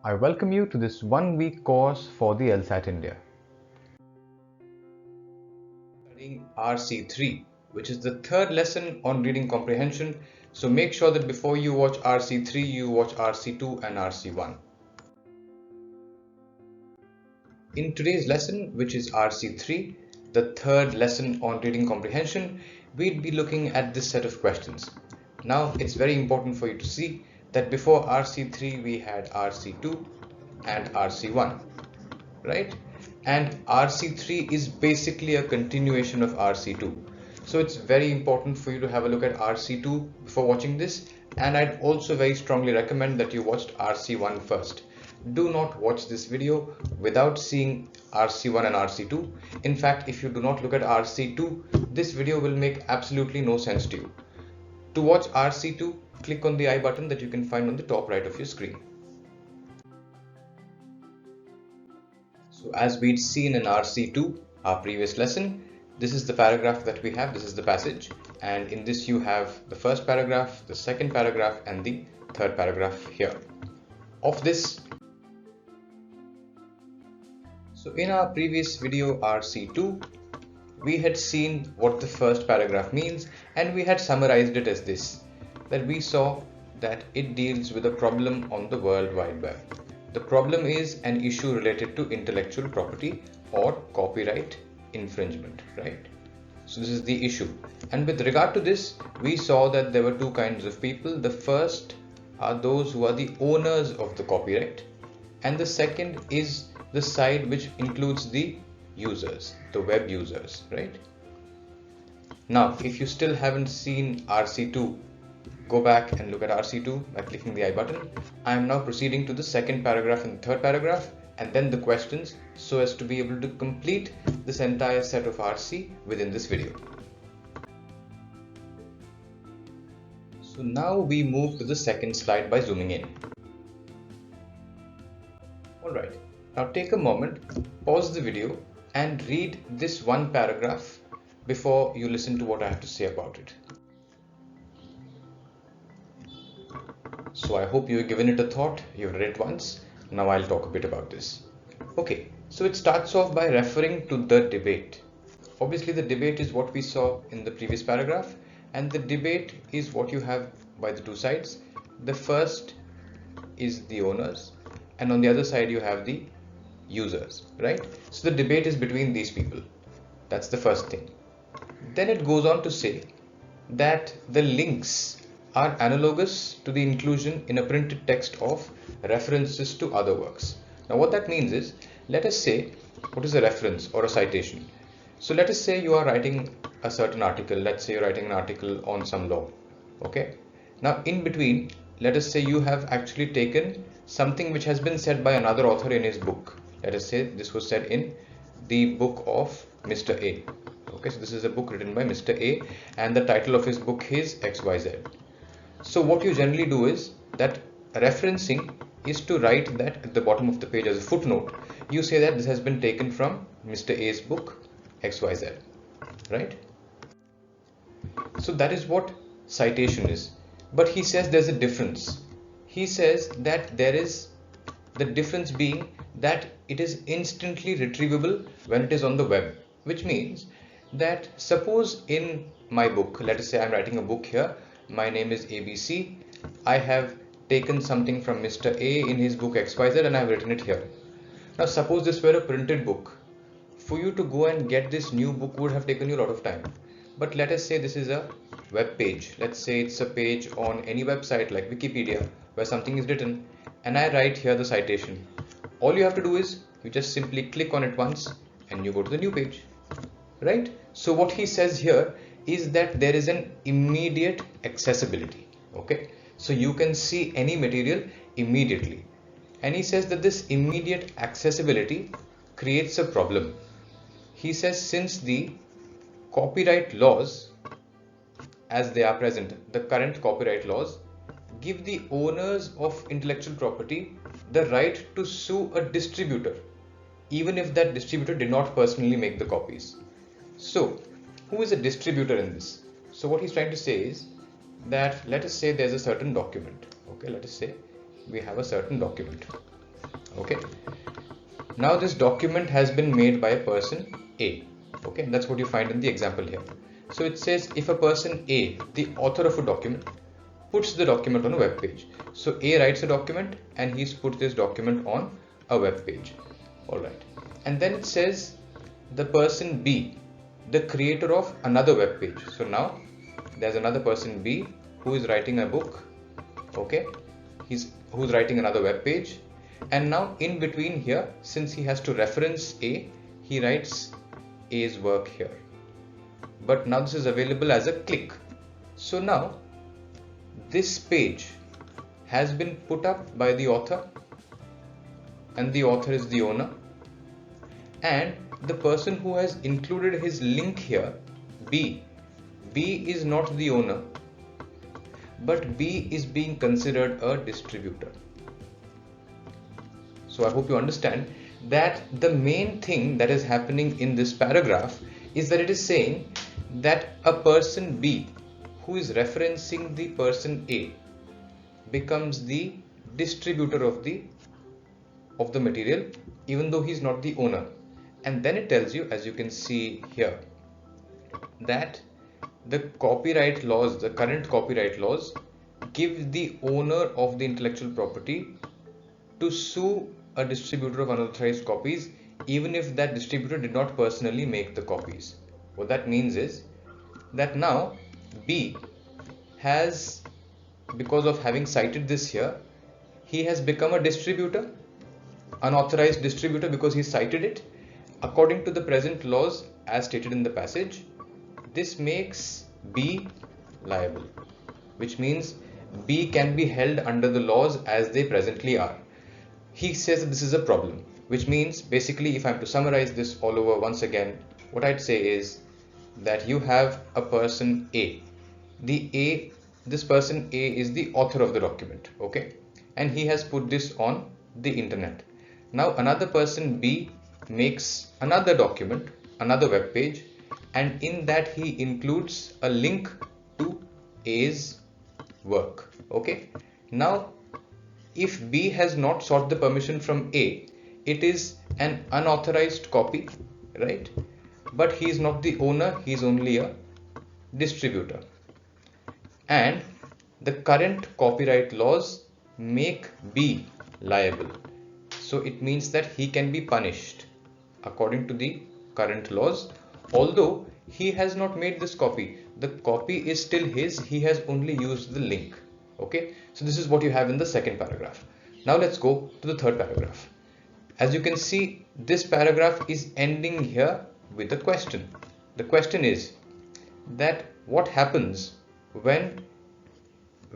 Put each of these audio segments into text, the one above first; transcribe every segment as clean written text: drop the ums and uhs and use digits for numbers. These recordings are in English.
I welcome you to this one-week course for the LSAT India. Studying RC3, which is the third lesson on reading comprehension. So make sure that before you watch RC3, you watch RC2 and RC1. In today's lesson, which is RC3, the third lesson on reading comprehension, we'd be looking at this set of questions. Now, it's very important for you to see that before RC3, we had RC2 and RC1, right? And RC3 is basically a continuation of RC2. So it's very important for you to have a look at RC2 before watching this. And I'd also very strongly recommend that you watched RC1 first. Do not watch this video without seeing RC1 and RC2. In fact, if you do not look at RC2, this video will make absolutely no sense to you. To watch RC2, click on the I button that you can find on the top right of your screen. So as we'd seen in RC2, our previous lesson, this is the paragraph that we have, this is the passage, and in this you have the first paragraph, the second paragraph, and the third paragraph here. Of this, so in our previous video RC2, we had seen what the first paragraph means, and we had summarized it as this, that we saw that it deals with a problem on the World Wide Web. The problem is an issue related to intellectual property or copyright infringement, right? So this is the issue. And with regard to this, we saw that there were two kinds of people. The first are those who are the owners of the copyright, and the second is the side which includes the users, the web users, right? Now, if you still haven't seen RC2, go back and look at RC2 by clicking the I button. I am now proceeding to the second paragraph and the third paragraph, and then the questions, so as to be able to complete this entire set of RC within this video. So now we move to the second slide by zooming in. Alright, now take a moment, pause the video and read this one paragraph before you listen to what I have to say about it. So I hope you've given it a thought, you've read it once. Now I'll talk a bit about this. Okay, so it starts off by referring to the debate. Obviously the debate is what we saw in the previous paragraph, and the debate is what you have by the two sides. The first is the owners, and on the other side you have the users, right? So the debate is between these people. That's the first thing. Then it goes on to say that the links are analogous to the inclusion in a printed text of references to other works. Now what that means is, let us say, what is a reference or a citation? So let us say you are writing a certain article, let's say you're writing an article on some law, okay? Now in between, let us say you have actually taken something which has been said by another author in his book. Let us say this was said in the book of Mr. A. Okay, so this is a book written by Mr. A, and the title of his book is XYZ. So what you generally do is that referencing is to write that at the bottom of the page as a footnote. You say that this has been taken from Mr. A's book XYZ, right? So that is what citation is. But he says there's a difference. He says that there is the difference being that it is instantly retrievable when it is on the web, which means that suppose in my book, let us say I'm writing a book here. My name is ABC. I have taken something from Mr. A in his book XYZ and I have written it here. Now suppose this were a printed book. For you to go and get this new book would have taken you a lot of time. But let us say this is a web page. Let's say it's a page on any website like Wikipedia where something is written, and I write here the citation. All you have to do is you just simply click on it once and you go to the new page, right? So what he says here is that there is an immediate accessibility, okay? So you can see any material immediately. And he says that this immediate accessibility creates a problem. He says since the copyright laws, as they are present, the current copyright laws give the owners of intellectual property the right to sue a distributor, even if that distributor did not personally make the copies. So who is a distributor in this? So what he's trying to say is that let us say there's a certain document. Okay, let us say we have a certain document. Okay. Now this document has been made by a person A. Okay, and that's what you find in the example here. So it says if a person A, the author of a document, puts the document on a web page. So A writes a document and he's put this document on a web page. Alright. And then it says the person B, the creator of another web page. So now there's another person B who is writing a book. Okay, who's writing another web page. And now in between here, since he has to reference A, he writes A's work here. But now this is available as a click. So now this page has been put up by the author, and the author is the owner, and the person who has included his link here, B is not the owner, but B is being considered a distributor. So I hope you understand that the main thing that is happening in this paragraph is that it is saying that a person B who is referencing the person A becomes the distributor of the material, even though he is not the owner. And then it tells you, as you can see here, that the copyright laws, the current copyright laws, give the owner of the intellectual property to sue a distributor of unauthorized copies, even if that distributor did not personally make the copies. What that means is that now B has, because of having cited this here, he has become a distributor, unauthorized distributor, because he cited it. According to the present laws as stated in the passage, this makes B liable, which means B can be held under the laws as they presently are. He says that this is a problem, which means basically, if I'm to summarize this all over once again, what I'd say is that you have a person A. This person A is the author of the document, okay, and he has put this on the internet. Now another person B makes another document, another web page, and in that he includes a link to A's work. Okay, now if B has not sought the permission from A, it is an unauthorized copy, right? But he is not the owner, he is only a distributor. And the current copyright laws make B liable. So it means that he can be punished according to the current laws, although he has not made this copy. The copy is still his, he has only used the link. Okay, so this is what you have in the second paragraph. Now let's go to the third paragraph. As you can see, this paragraph is ending here with a question. The question is that what happens when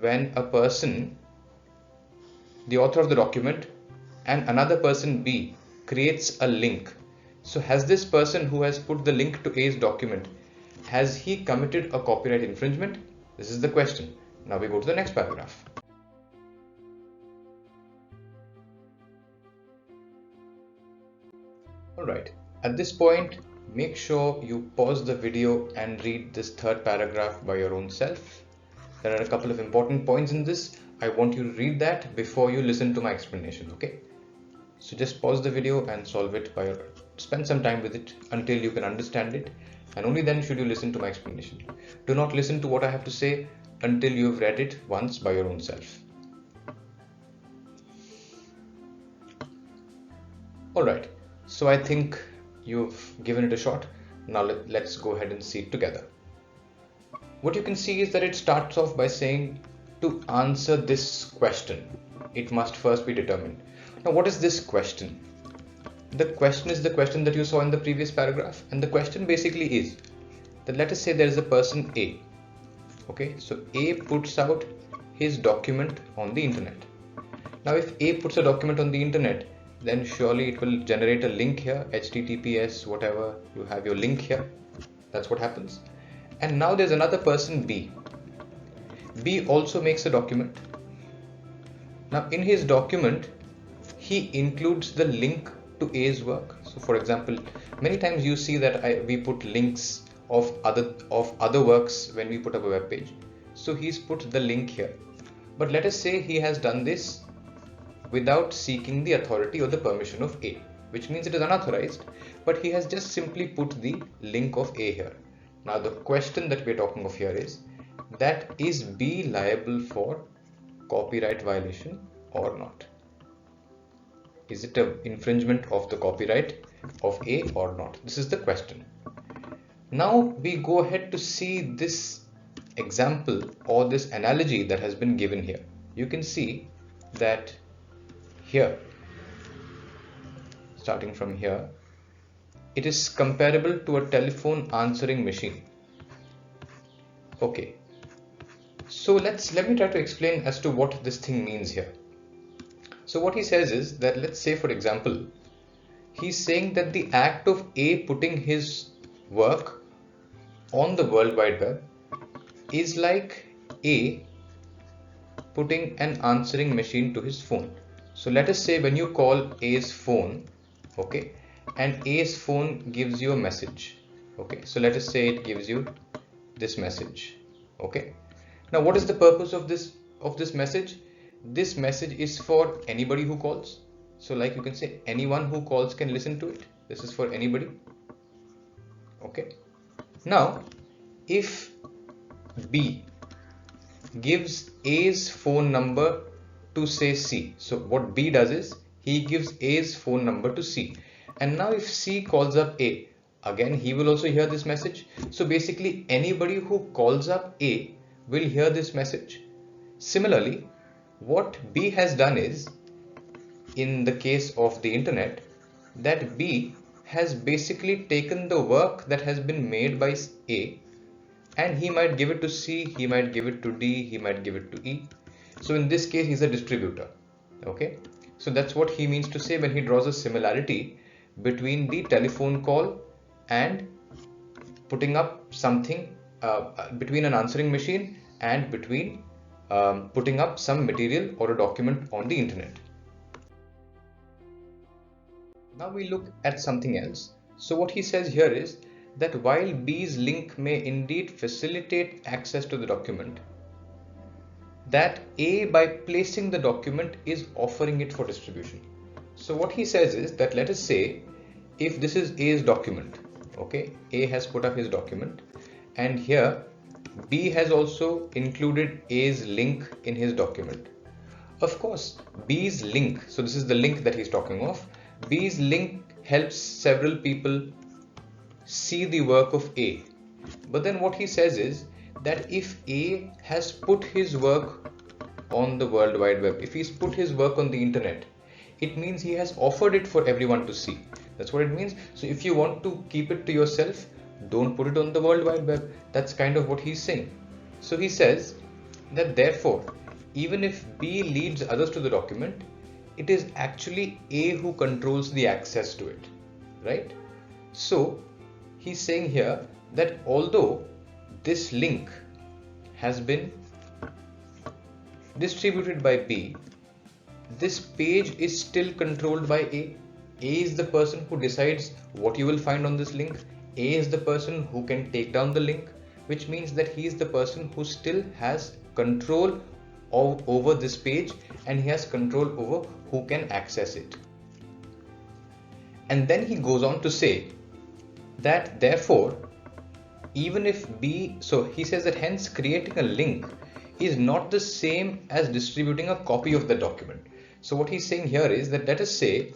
a person, the author of the document, and another person B creates a link. So has this person who has put the link to A's document, has he committed a copyright infringement? This is the question. Now we go to the next paragraph. Alright, at this point, make sure you pause the video and read this third paragraph by your own self. There are a couple of important points in this. I want you to read that before you listen to my explanation, okay? So just pause the video and solve it spend some time with it until you can understand it, and only then should you listen to my explanation. Do not listen to what I have to say until you've read it once by your own self. Alright, so I think you've given it a shot. Now let's go ahead and see it together. What you can see is that it starts off by saying, to answer this question, it must first be determined. Now what is this question? The question is the question that you saw in the previous paragraph, and the question basically is that, let us say there is a person A. Okay, so A puts out his document on the internet. Now if A puts a document on the internet, then surely it will generate a link here, HTTPS, whatever, you have your link here. That's what happens. And now there's another person B. B also makes a document. Now in his document, he includes the link to A's work. So for example, many times you see that we put links of other works when we put up a web page. So he's put the link here. But let us say he has done this without seeking the authority or the permission of A, which means it is unauthorized, but he has just simply put the link of A here. Now the question that we're talking of here is that is B liable for copyright violation or not? Is it an infringement of the copyright of A or not? This is the question. Now we go ahead to see this example or this analogy that has been given here. You can see that here, starting from here, it is comparable to a telephone answering machine. Okay, so let me try to explain as to what this thing means here. So what he says is that, let's say for example, he's saying that the act of A putting his work on the World Wide Web is like A putting an answering machine to his phone. So let us say when you call A's phone, okay, and A's phone gives you a message, okay, so let us say it gives you this message, okay. Now what is the purpose of this message? This message is for anybody who calls. So like you can say anyone who calls can listen to it. This is for anybody, okay. Now if B gives A's phone number to say C, so what B does is he gives A's phone number to C, and now if C calls up A, again he will also hear this message. So basically anybody who calls up A will hear this message. Similarly, what B has done is, in the case of the internet, that B has basically taken the work that has been made by A, and he might give it to C, he might give it to D, he might give it to E. So in this case he's a distributor, okay. So that's what he means to say when he draws a similarity between the telephone call and putting up something, between an answering machine and between putting up some material or a document on the internet. Now we look at something else. So what he says here is that while B's link may indeed facilitate access to the document, that A, by placing the document, is offering it for distribution. So what he says is that, let us say if this is A's document, okay, A has put up his document, and here B has also included A's link in his document. Of course, B's link, so this is the link that he's talking of, B's link helps several people see the work of A. But then what he says is that if A has put his work on the World Wide Web, if he's put his work on the internet, it means he has offered it for everyone to see. That's what it means. So if you want to keep it to yourself, don't put it on the World Wide Web. That's kind of what he's saying. So he says that therefore, even if B leads others to the document, it is actually A who controls the access to it, right? So he's saying here that although this link has been distributed by B, this page is still controlled by A. A is the person who decides what you will find on this link. A is the person who can take down the link, which means that he is the person who still has control over this page, and he has control over who can access it. And then he goes on to say that therefore, even if B, so he says that hence creating a link is not the same as distributing a copy of the document. So what he's saying here is that, let us say,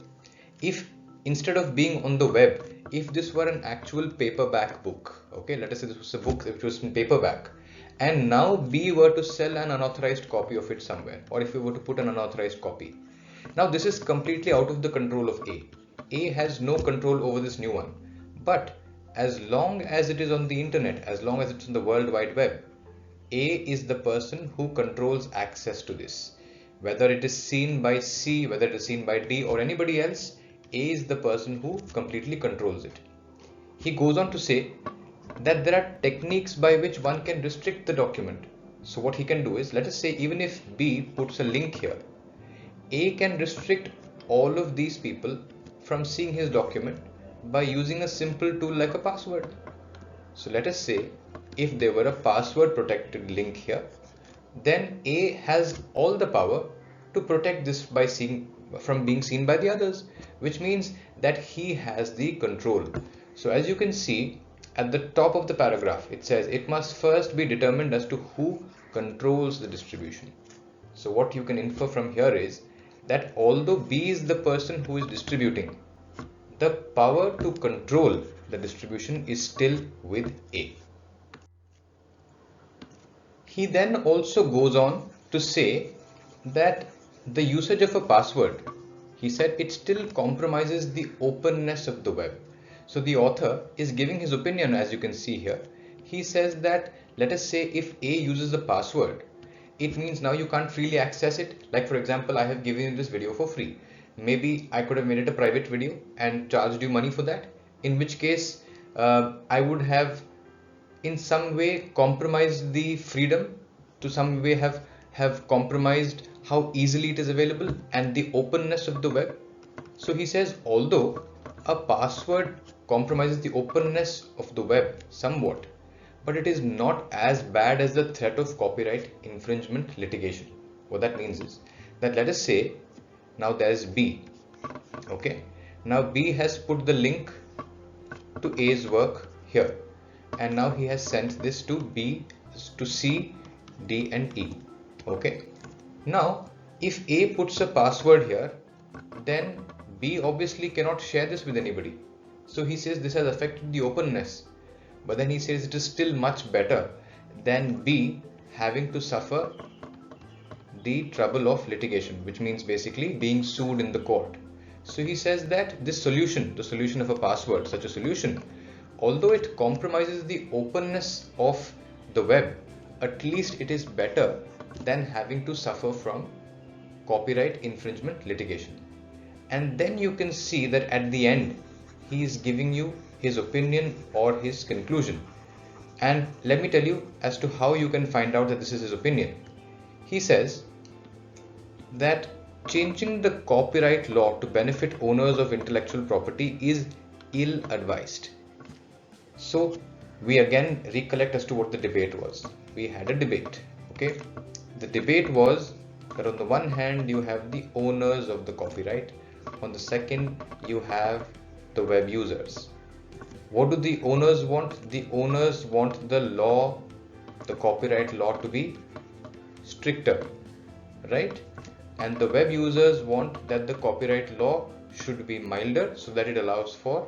if instead of being on the web, if this were an actual paperback book, okay, let us say this was a book which was in paperback, and now B were to sell an unauthorized copy of it somewhere, or if we were to put an unauthorized copy, now this is completely out of the control of A. A has no control over this new one. But as long as it is on the internet, as long as it's on the World Wide Web, A is the person who controls access to this. Whether it is seen by C, whether it is seen by D or anybody else, A is the person who completely controls it. He goes on to say that there are techniques by which one can restrict the document. So what he can do is, let us say even if B puts a link here, A can restrict all of these people from seeing his document by using a simple tool like a password. So let us say if there were a password protected link here, then A has all the power to protect this from being seen by the others, which means that he has the control. So as you can see at the top of the paragraph, it says it must first be determined as to who controls the distribution. So what you can infer from here is that although B is the person who is distributing, the power to control the distribution is still with A. He then also goes on to say that the usage of a password, he said, it still compromises the openness of the web. So the author is giving his opinion, as you can see here. He says that, let us say if A uses a password, it means now you can't freely access it. Like for example, I have given you this video for free. Maybe I could have made it a private video and charged you money for that, in which case I would have in some way compromised the freedom, to some way have compromised how easily it is available and the openness of the web. So he says, although a password compromises the openness of the web somewhat, but it is not as bad as the threat of copyright infringement litigation. What that means is that, let us say now there's B. Okay, now B has put the link to A's work here, and now he has sent this to B, to C, D and E. Okay, now if A puts a password here, then B obviously cannot share this with anybody. So he says this has affected the openness, but then he says it is still much better than B having to suffer the trouble of litigation, which means basically being sued in the court. So he says that this solution, the solution of a password, such a solution, although it compromises the openness of the web, at least it is better than having to suffer from copyright infringement litigation. And then you can see that at the end he is giving you his opinion or his conclusion. And let me tell you as to how you can find out that this is his opinion. He says that changing the copyright law to benefit owners of intellectual property is ill-advised. So we again recollect as to what the debate was. We had a debate. Okay, the debate was that on the one hand you have the owners of the copyright, on the second you have the web users. What do the owners want? The owners want the law, the copyright law, to be stricter, right? And the web users want that the copyright law should be milder so that it allows for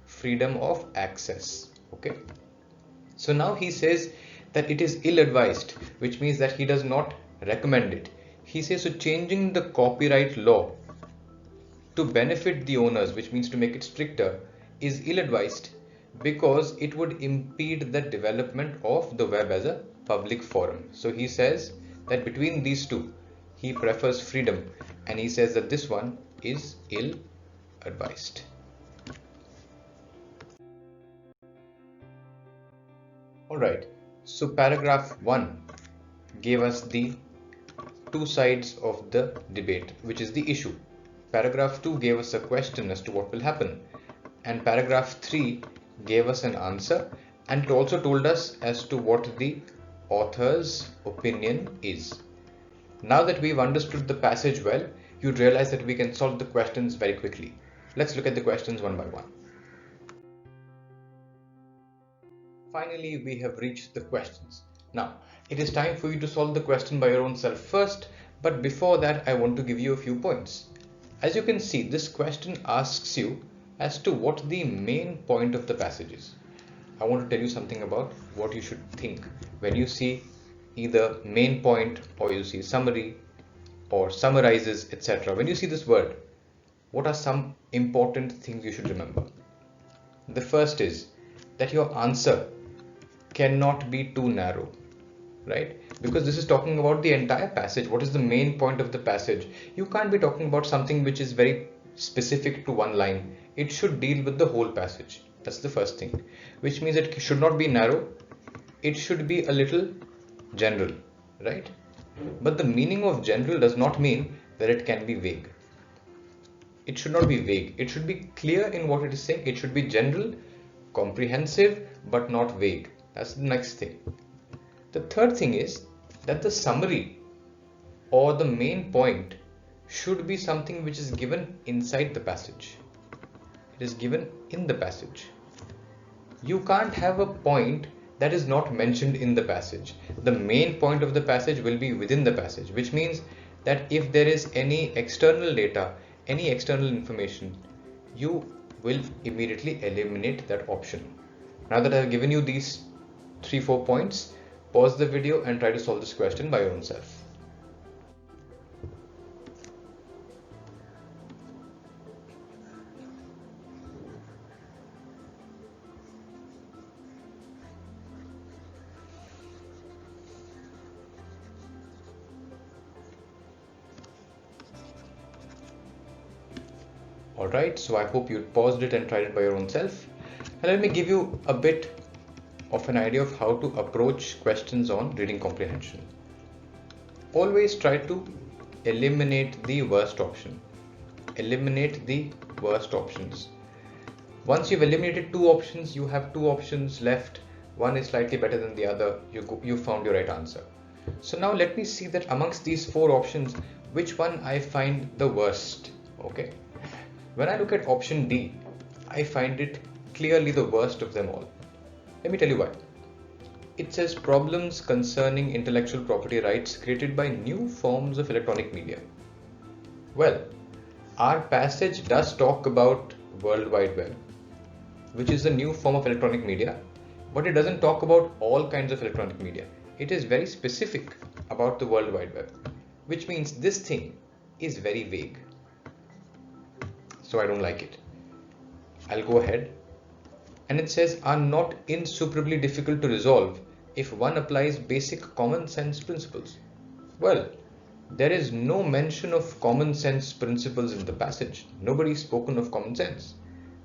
freedom of access. Okay, so now he says that it is ill-advised, which means that he does not recommend it. He says, so changing the copyright law to benefit the owners, which means to make it stricter, is ill-advised because it would impede the development of the web as a public forum. So he says that between these two, he prefers freedom, and he says that this one is ill-advised. Alright, so paragraph 1 gave us the two sides of the debate, which is the issue. Paragraph 2 gave us a question as to what will happen, and paragraph 3 gave us an answer, and it also told us as to what the author's opinion is. Now that we've understood the passage well, you'd realize that we can solve the questions very quickly. Let's look at the questions one by one. Finally, we have reached the questions. Now, it is time for you to solve the question by your own self first, but before that, I want to give you a few points. As you can see, this question asks you as to what the main point of the passage is. I want to tell you something about what you should think when you see either main point, or you see summary, or summarizes, etc. When you see this word, what are some important things you should remember? The first is that your answer cannot be too narrow, right? Because this is talking about the entire passage. What is the main point of the passage? You can't be talking about something which is very specific to one line. It should deal with the whole passage. That's the first thing, which means it should not be narrow. It should be a little general, right? But the meaning of general does not mean that it can be vague. It should not be vague. It should be clear in what it is saying. It should be general, comprehensive, but not vague. That's the next thing. The third thing is that the summary or the main point should be something which is given inside the passage. It is given in the passage. You can't have a point that is not mentioned in the passage. The main point of the passage will be within the passage, which means that if there is any external data, any external information, you will immediately eliminate that option. Now that I have given you these 3-4 points, pause the video and try to solve this question by your own self. Alright, so I hope you paused it and tried it by your own self. And let me give you a bit of an idea of how to approach questions on reading comprehension. Always try to eliminate the worst option. Eliminate the worst options. Once you've eliminated 2 options, you have 2 options left. One is slightly better than the other. You found your right answer. So now let me see that amongst these 4 options, which one I find the worst. Okay. When I look at option D, I find it clearly the worst of them all. Let me tell you why. It says problems concerning intellectual property rights created by new forms of electronic media. Well, our passage does talk about World Wide Web, which is a new form of electronic media, but it doesn't talk about all kinds of electronic media. It is very specific about the World Wide Web, which means this thing is very vague. So I don't like it. I'll go ahead, and it says are not insuperably difficult to resolve if one applies basic common sense principles. Well, there is no mention of common sense principles in the passage. Nobody's spoken of common sense,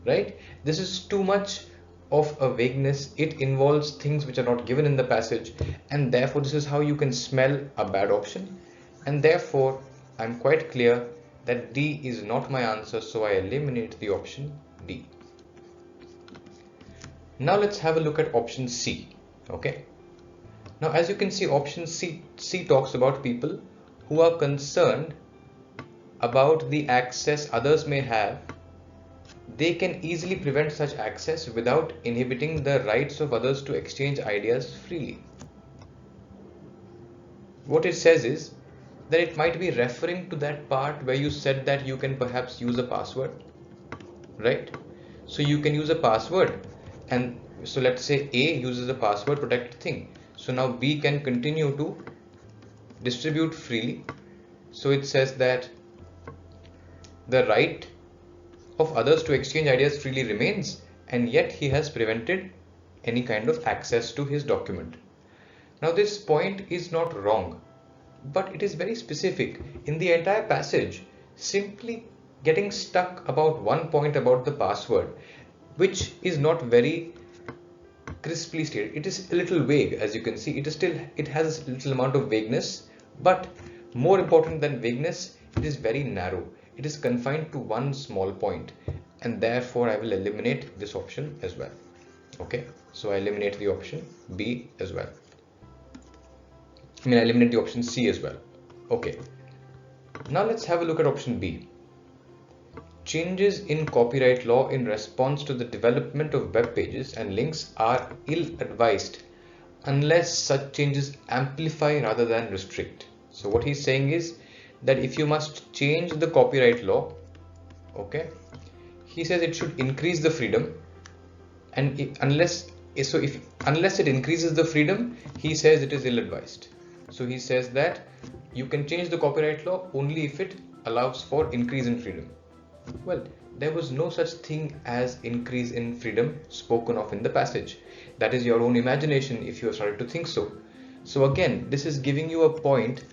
right? This is too much of a vagueness. It involves things which are not given in the passage, and therefore this is how you can smell a bad option. And therefore I'm quite clear that D is not my answer, so I eliminate the option D. Now let's have a look at option C. Okay. Now as you can see, option C talks about people who are concerned about the access others may have. They can easily prevent such access without inhibiting the rights of others to exchange ideas freely. What it says is that it might be referring to that part where you said that you can perhaps use a password, right? So you can use a password, and so let's say A uses a password protected thing. So now B can continue to distribute freely. So it says that the right of others to exchange ideas freely remains, and yet he has prevented any kind of access to his document. Now this point is not wrong, but it is very specific. In the entire passage, simply getting stuck about one point about the password, which is not very crisply stated. It is a little vague, as you can see. It has a little amount of vagueness, but more important than vagueness, it is very narrow. It is confined to one small point, and therefore I will eliminate this option as well. Okay, so I eliminate the option B as well. I eliminate the option C as well. Okay, now let's have a look at option B. Changes in copyright law in response to the development of web pages and links are ill-advised unless such changes amplify rather than restrict. So what he's saying is that if you must change the copyright law, okay, he says it should increase the freedom, and unless it increases the freedom, he says it is ill-advised. So he says that you can change the copyright law only if it allows for increase in freedom. Well, there was no such thing as increase in freedom spoken of in the passage. That is your own imagination if you have started to think so. So again, this is giving you a point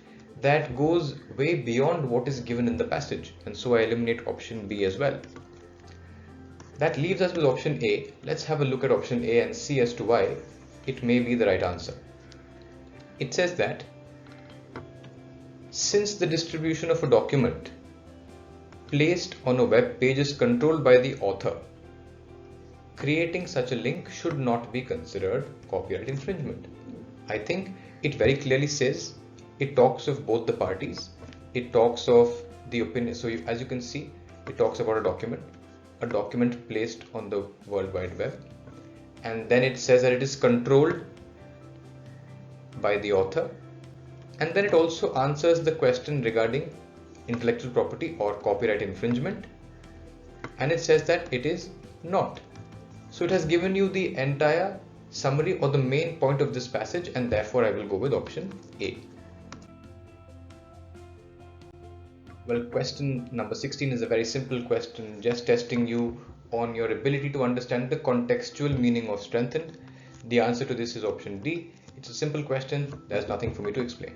that goes way beyond what is given in the passage, and so I eliminate option B as well. That leaves us with option A. Let's have a look at option A and see as to why it may be the right answer. It says that since the distribution of a document placed on a web page is controlled by the author, creating such a link should not be considered copyright infringement. I think it very clearly says it talks of both the parties. It talks of the opinion. So as you can see, it talks about a document placed on the World Wide Web. And then it says that it is controlled by the author. And then it also answers the question regarding intellectual property or copyright infringement. And it says that it is not. So it has given you the entire summary or the main point of this passage, and therefore I will go with option A. Well, question number 16 is a very simple question, just testing you on your ability to understand the contextual meaning of strengthened. The answer to this is option D. It's a simple question, there's nothing for me to explain.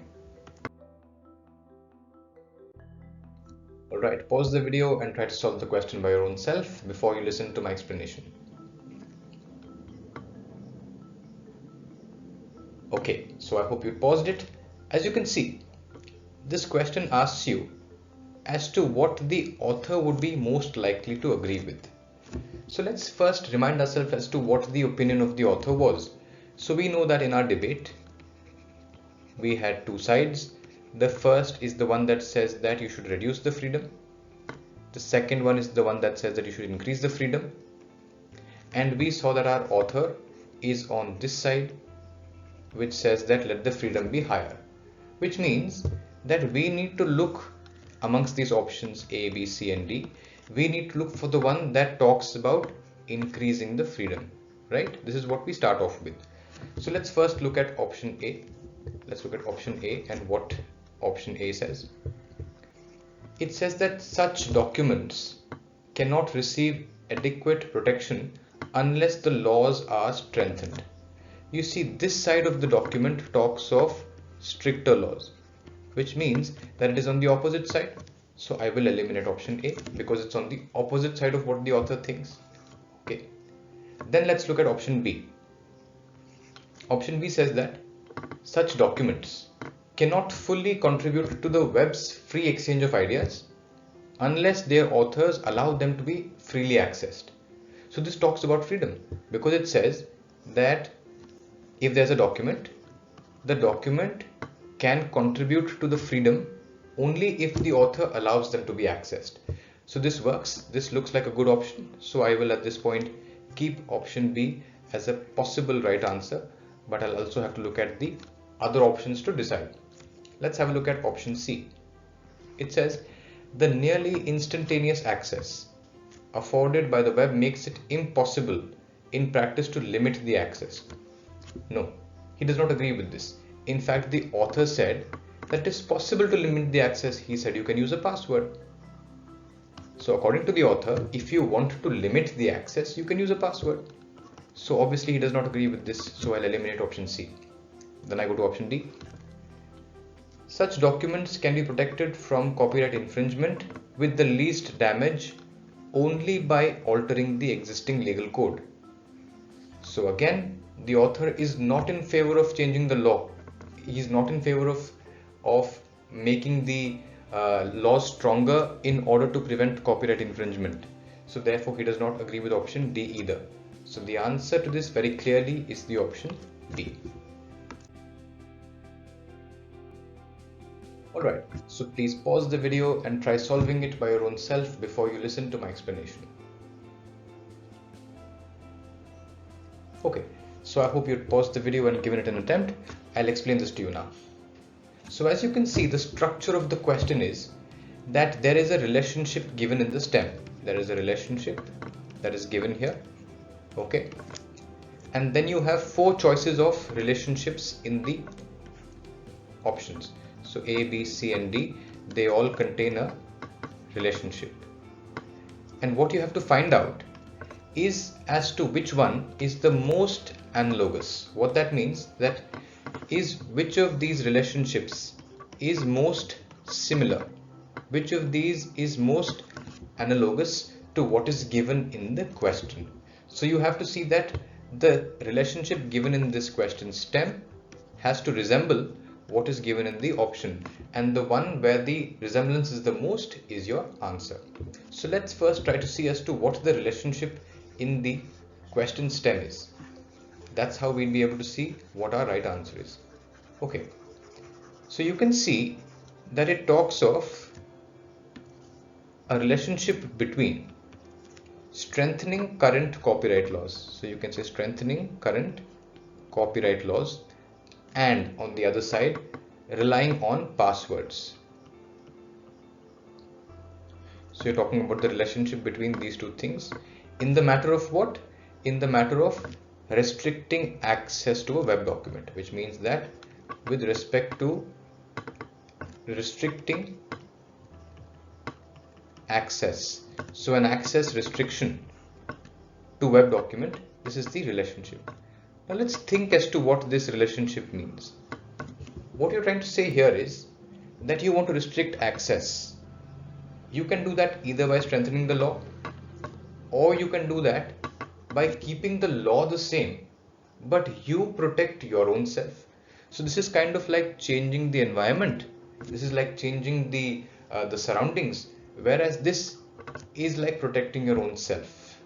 Alright, pause the video and try to solve the question by your own self before you listen to my explanation. Okay, so I hope you paused it. As you can see, this question asks you as to what the author would be most likely to agree with. So let's first remind ourselves as to what the opinion of the author was. So we know that in our debate, we had two sides. The first is the one that says that you should reduce the freedom. The second one is the one that says that you should increase the freedom. And we saw that our author is on this side, which says that let the freedom be higher, which means that we need to look amongst these options A, B, C and D. We need to look for the one that talks about increasing the freedom, right? This is what we start off with. So let's first look at option A. Let's look at option A and what option A says. It says that such documents cannot receive adequate protection unless the laws are strengthened. You see, this side of the document talks of stricter laws, which means that it is on the opposite side. So I will eliminate option A because it's on the opposite side of what the author thinks. Okay. Then let's look at option B. Option B says that such documents cannot fully contribute to the web's free exchange of ideas unless their authors allow them to be freely accessed. So this talks about freedom because it says that if there's a document, the document can contribute to the freedom only if the author allows them to be accessed. So this works. This looks like a good option. So I will at this point keep option B as a possible right answer, but I'll also have to look at the other options to decide. Let's have a look at option C. It says the nearly instantaneous access afforded by the web makes it impossible in practice to limit the access. No, he does not agree with this. In fact, the author said that it is possible to limit the access. He said you can use a password. So according to the author, if you want to limit the access, you can use a password. So obviously he does not agree with this. So I'll eliminate option C. Then I go to option D. Such documents can be protected from copyright infringement with the least damage only by altering the existing legal code. So again, the author is not in favor of changing the law. He is not in favor of making the laws stronger in order to prevent copyright infringement. So therefore he does not agree with option D either. So the answer to this very clearly is the option D. Alright, so please pause the video and try solving it by your own self before you listen to my explanation. Okay, so I hope you paused the video and given it an attempt. I'll explain this to you now. So as you can see, the structure of the question is that there is a relationship given in the stem. There is a relationship that is given here. Okay. And then you have four choices of relationships in the options. So A, B, C and D, they all contain a relationship. And what you have to find out is as to which one is the most analogous. What that means that is which of these relationships is most similar, which of these is most analogous to what is given in the question. So you have to see that the relationship given in this question stem has to resemble what is given in the option, and the one where the resemblance is the most is your answer. So let's first try to see as to what the relationship in the question stem is. That's how we'll be able to see what our right answer is. Okay, So you can see that it talks of a relationship between strengthening current copyright laws. So you can say strengthening current copyright laws, and on the other side, relying on passwords. So you're talking about the relationship between these two things in the matter of what? In the matter of restricting access to a web document, which means that with respect to restricting access. So an access restriction to web document, this is the relationship. Now let's think as to what this relationship means. What you're trying to say here is that you want to restrict access. You can do that either by strengthening the law, or you can do that by keeping the law the same, but you protect your own self. So this is kind of like changing the environment. This is like changing the surroundings, whereas this is like protecting your own self.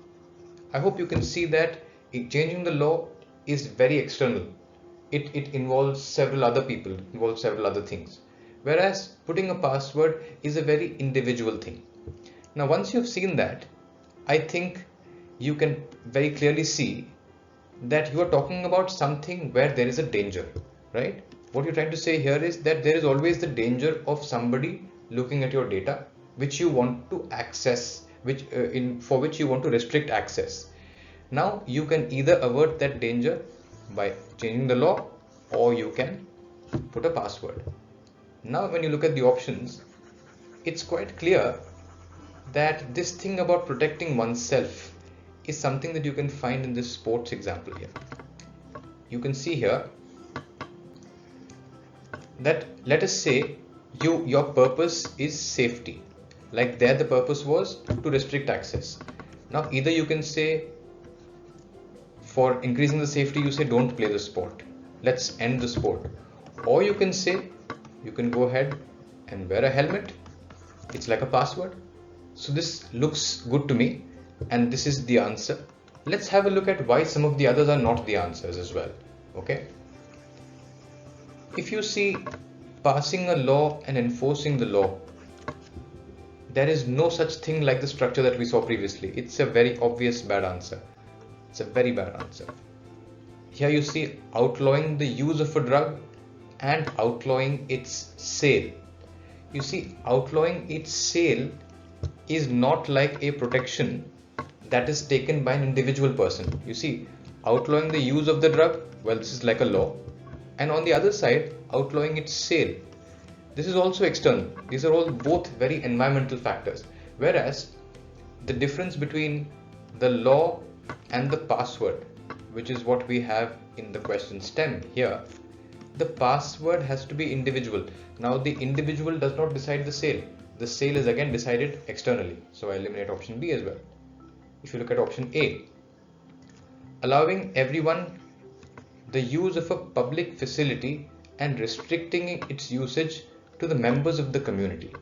I hope you can see that changing the law is very external. It involves several other people, it involves several other things. Whereas putting a password is a very individual thing. Now, once you've seen that, I think you can very clearly see that you are talking about something where there is a danger, right? What you're trying to say here is that there is always the danger of somebody looking at your data, which you want to access, for which you want to restrict access. Now, you can either avert that danger by changing the law, or you can put a password. Now, when you look at the options, it's quite clear that this thing about protecting oneself is something that you can find in this sports example here. You can see here that, let us say your purpose is safety. Like there the purpose was to restrict access. Now either you can say, for increasing the safety, you say don't play the sport, let's end the sport. Or you can say, you can go ahead and wear a helmet, it's like a password. So this looks good to me, and this is the answer. Let's have a look at why some of the others are not the answers as well. Okay, if you see passing a law and enforcing the law, there is no such thing like the structure that we saw previously. It's a very obvious bad answer. It's a very bad answer. Here you see outlawing the use of a drug and outlawing its sale. You see, outlawing its sale is not like a protection that is taken by an individual person. You see, outlawing the use of the drug, well, this is like a law. And on the other side, outlawing its sale, this is also external. These are all both very environmental factors. Whereas the difference between the law and the password, which is what we have in the question stem here, the password has to be individual. Now the individual does not decide the sale. The sale is again decided externally. So I eliminate option B as well. If you look at option A, allowing everyone the use of a public facility and restricting its usage to the members of the community.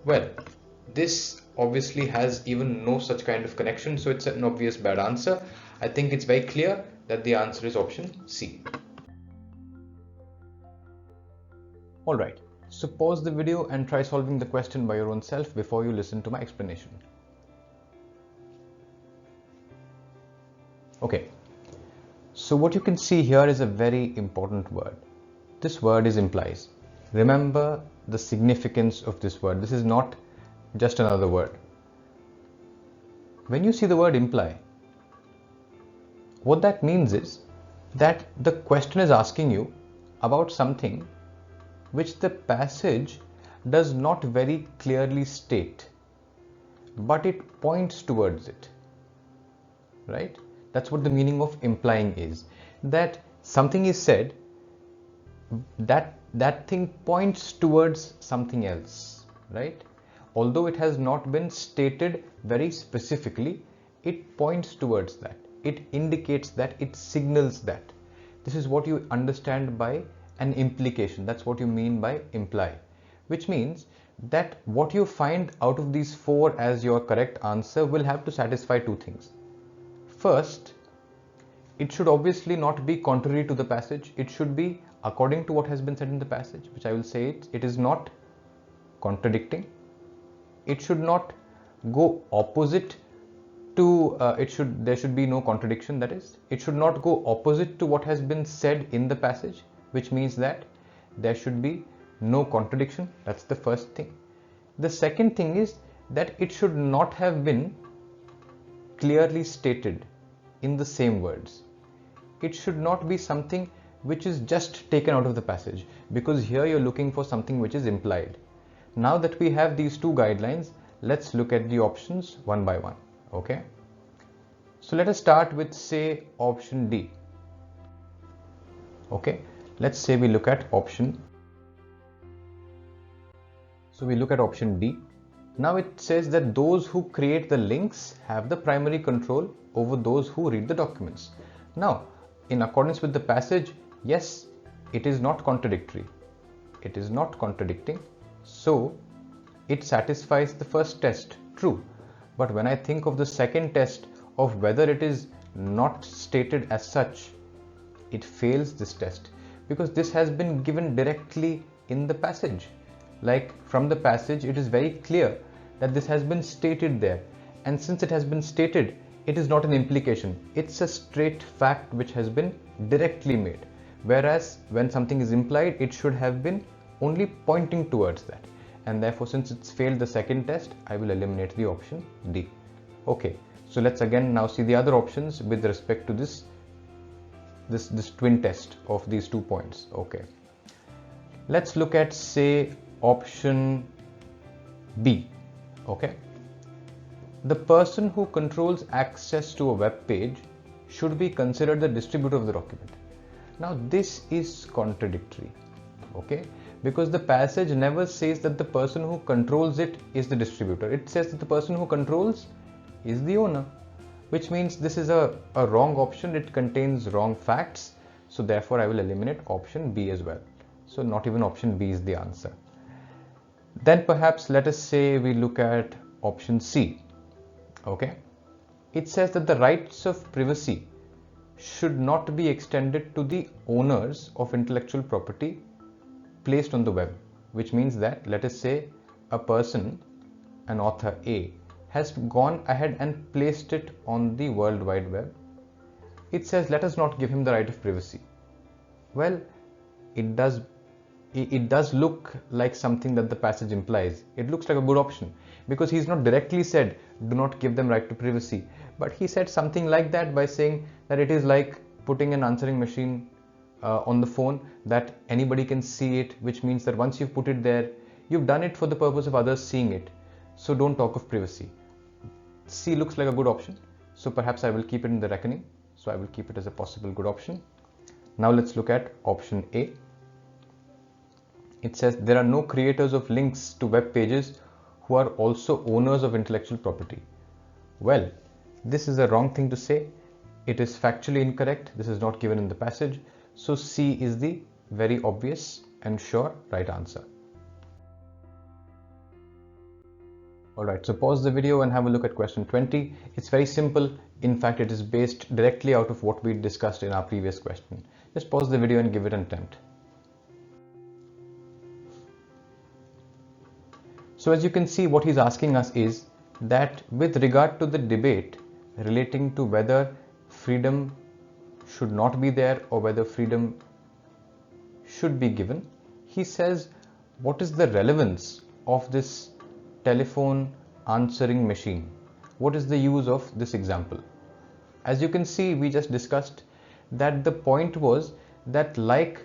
Well, this obviously has even no such kind of connection, so it's an obvious bad answer. I think it's very clear that the answer is option C. Alright, so pause the video and try solving the question by your own self before you listen to my explanation. Okay, so what you can see here is a very important word. This word is implies. Remember the significance of this word. This is not just another word. When you see the word imply, what that means is that the question is asking you about something which the passage does not very clearly state, but it points towards it, right? That's what the meaning of implying is, that something is said, that thing points towards something else, right? Although it has not been stated very specifically, it points towards that, it indicates that, it signals that. This is what you understand by an implication. That's what you mean by imply, which means that what you find out of these four as your correct answer will have to satisfy two things. First, it should obviously not be contrary to the passage. It should be according to what has been said in the passage, which I will say it is not contradicting. It should not go opposite to, there should be no contradiction, that is. It should not go opposite to what has been said in the passage, which means that there should be no contradiction. That's the first thing. The second thing is that it should not have been clearly stated in the same words. It should not be something which is just taken out of the passage, because here you're looking for something which is implied. Now that we have these two guidelines, let's look at the options one by one. Okay, so let us start with, say, option D. Okay, let's say we look at option. So we look at option D. Now it says that those who create the links have the primary control over those who read the documents. Now, in accordance with the passage, yes, it is not contradictory. It is not contradicting. So it satisfies the first test, true. But when I think of the second test of whether it is not stated as such, it fails this test, because this has been given directly in the passage. Like from the passage, it is very clear that this has been stated there. And since it has been stated, it is not an implication. It's a straight fact which has been directly made. Whereas when something is implied, it should have been only pointing towards that. And therefore, since it's failed the second test, I will eliminate the option D. Okay, so let's again now see the other options with respect to this twin test of these 2 points. Okay, let's look at, say, option B. Okay, the person who controls access to a web page should be considered the distributor of the document. Now this is contradictory. Okay, because the passage never says that the person who controls it is the distributor. It says that the person who controls is the owner, which means this is a wrong option. It contains wrong facts. So therefore I will eliminate option B as well. So not even option B is the answer. Then perhaps let us say we look at option C. Okay, it says that the rights of privacy should not be extended to the owners of intellectual property placed on the web, which means that, let us say, a person, an author A, has gone ahead and placed it on the World Wide Web. It says, let us not give him the right of privacy. Well, it does look like something that the passage implies. It looks like a good option, because he's not directly said, do not give them right to privacy, but he said something like that by saying that it is like putting an answering machine on the phone, that anybody can see it, which means that once you've put it there, you've done it for the purpose of others seeing it. So don't talk of privacy. C looks like a good option. So perhaps I will keep it in the reckoning. So I will keep it as a possible good option. Now let's look at option A. It says there are no creators of links to web pages who are also owners of intellectual property. Well, this is a wrong thing to say. It is factually incorrect. This is not given in the passage. So C is the very obvious and sure right answer. Alright, so pause the video and have a look at question 20. It's very simple. In fact, it is based directly out of what we discussed in our previous question. Just pause the video and give it an attempt. So as you can see, what he's asking us is that with regard to the debate relating to whether freedom should not be there or whether freedom should be given, he says, what is the relevance of this telephone answering machine? What is the use of this example? As you can see, we just discussed that the point was that, like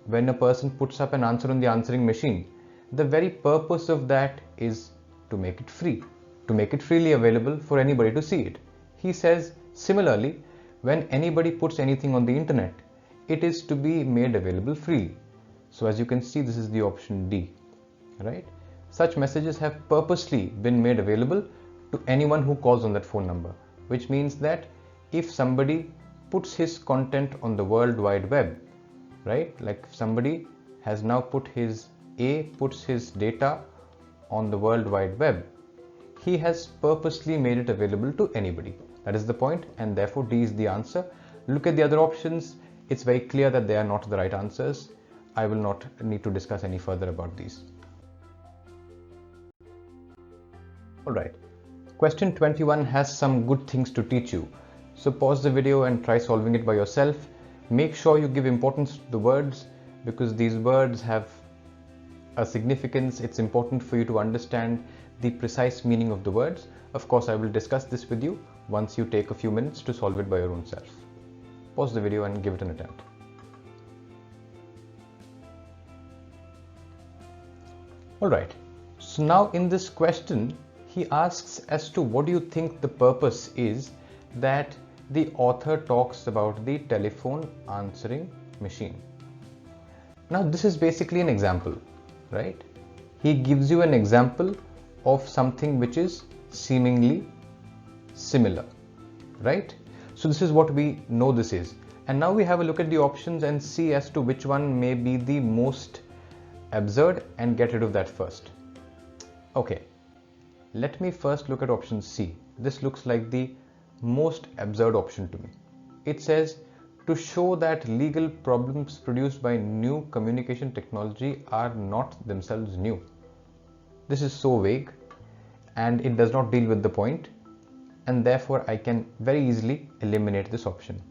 when a person puts up an answer on the answering machine, the very purpose of that is to make it free, to make it freely available for anybody to see it. He says, similarly, when anybody puts anything on the internet, it is to be made available freely. So as you can see, this is the option D, right? Such messages have purposely been made available to anyone who calls on that phone number, which means that if somebody puts his content on the World Wide Web, right? Like somebody has now puts his data on the World Wide Web, he has purposely made it available to anybody. That is the point, and therefore D is the answer. Look at the other options. it's very clear that they are not the right answers. I will not need to discuss any further about these. Alright, question 21 has some good things to teach you. So pause the video and try solving it by yourself. Make sure you give importance to the words because these words have a significance. It's important for you to understand the precise meaning of the words. Of course, I will discuss this with you once you take a few minutes to solve it by your own self. Pause the video and give it an attempt. Alright, so now in this question, he asks as to what do you think the purpose is that the author talks about the telephone answering machine. Now this is basically an example, right? He gives you an example of something which is seemingly similar, right? So this is what we know this is. And now we have a look at the options and see as to which one may be the most absurd and get rid of that first. Okay, let me first look at option C. This looks like the most absurd option to me. It says to show that legal problems produced by new communication technology are not themselves new. This is so vague and it does not deal with the point, and therefore I can very easily eliminate this option.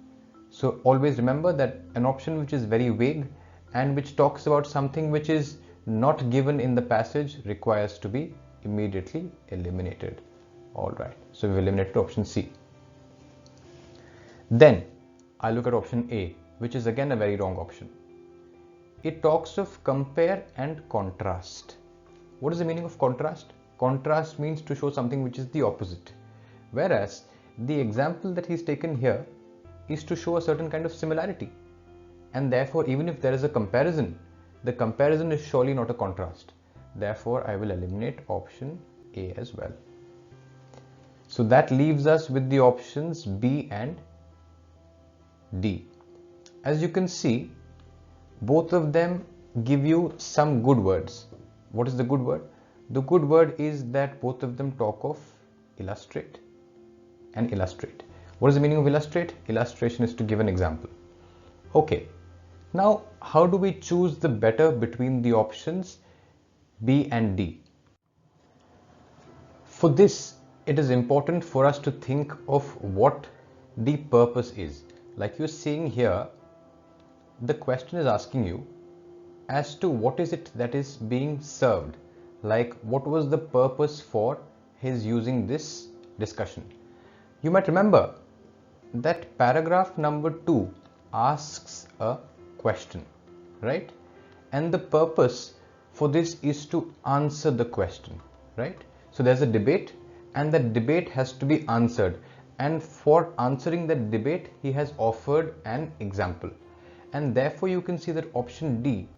So always remember that an option which is very vague and which talks about something which is not given in the passage requires to be immediately eliminated. Alright, so we've eliminated option C. Then I look at option A, which is again a very wrong option. It talks of compare and contrast. What is the meaning of contrast? Contrast means to show something which is the opposite. Whereas the example that he's taken here is to show a certain kind of similarity. And therefore, even if there is a comparison, the comparison is surely not a contrast. Therefore, I will eliminate option A as well. So that leaves us with the options B and D. As you can see, both of them give you some good words. What is the good word? The good word is that both of them talk of illustrate and illustrate. What is the meaning of illustrate? Illustration is to give an example. Okay, now how do we choose the better between the options B and D? For this, it is important for us to think of what the purpose is. Like you're seeing here, the question is asking you as to what is it that is being served. Like what was the purpose for his using this discussion. You might remember that paragraph number 2 asks a question, right? And the purpose for this is to answer the question, right? So there's a debate and that debate has to be answered. And for answering that debate, he has offered an example. And therefore you can see that option D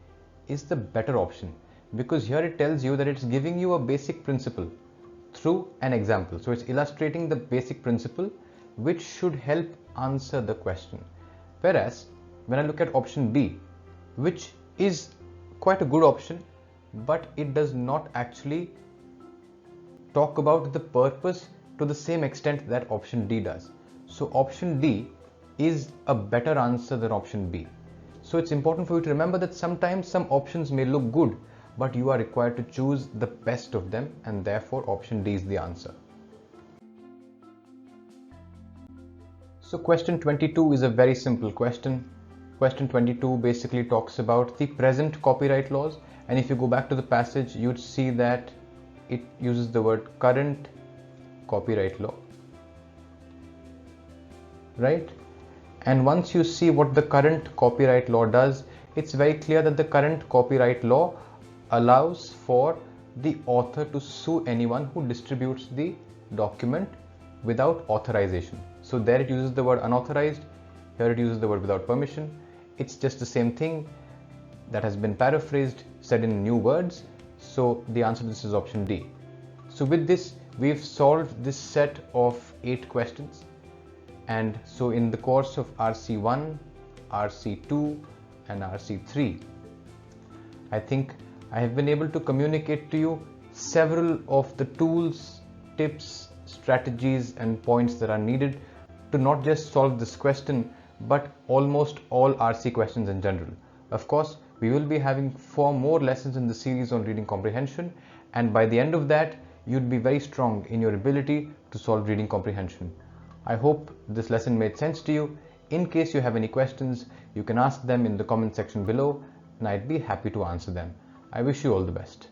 is the better option, because here it tells you that it's giving you a basic principle through an example. So it's illustrating the basic principle which should help answer the question. Whereas when I look at option B, which is quite a good option, but it does not actually talk about the purpose to the same extent that option D does. So option D is a better answer than option B. So it's important for you to remember that sometimes some options may look good, but you are required to choose the best of them, and therefore option D is the answer. So question 22 is a very simple question. Question 22 basically talks about the present copyright laws, and if you go back to the passage, you'd see that it uses the word current copyright law, right? And once you see what the current copyright law does, it's very clear that the current copyright law allows for the author to sue anyone who distributes the document without authorization. So there it uses the word unauthorized, here it uses the word without permission. It's just the same thing that has been paraphrased, said in new words. So the answer to this is option D. So with this, we've solved this set of 8 questions. And so in the course of RC1, RC2 and RC3, I think I have been able to communicate to you several of the tools, tips, strategies and points that are needed to not just solve this question, but almost all RC questions in general. Of course, we will be having 4 more lessons in the series on reading comprehension, and by the end of that, you'd be very strong in your ability to solve reading comprehension. I hope this lesson made sense to you. In case you have any questions, you can ask them in the comment section below, and I'd be happy to answer them. I wish you all the best.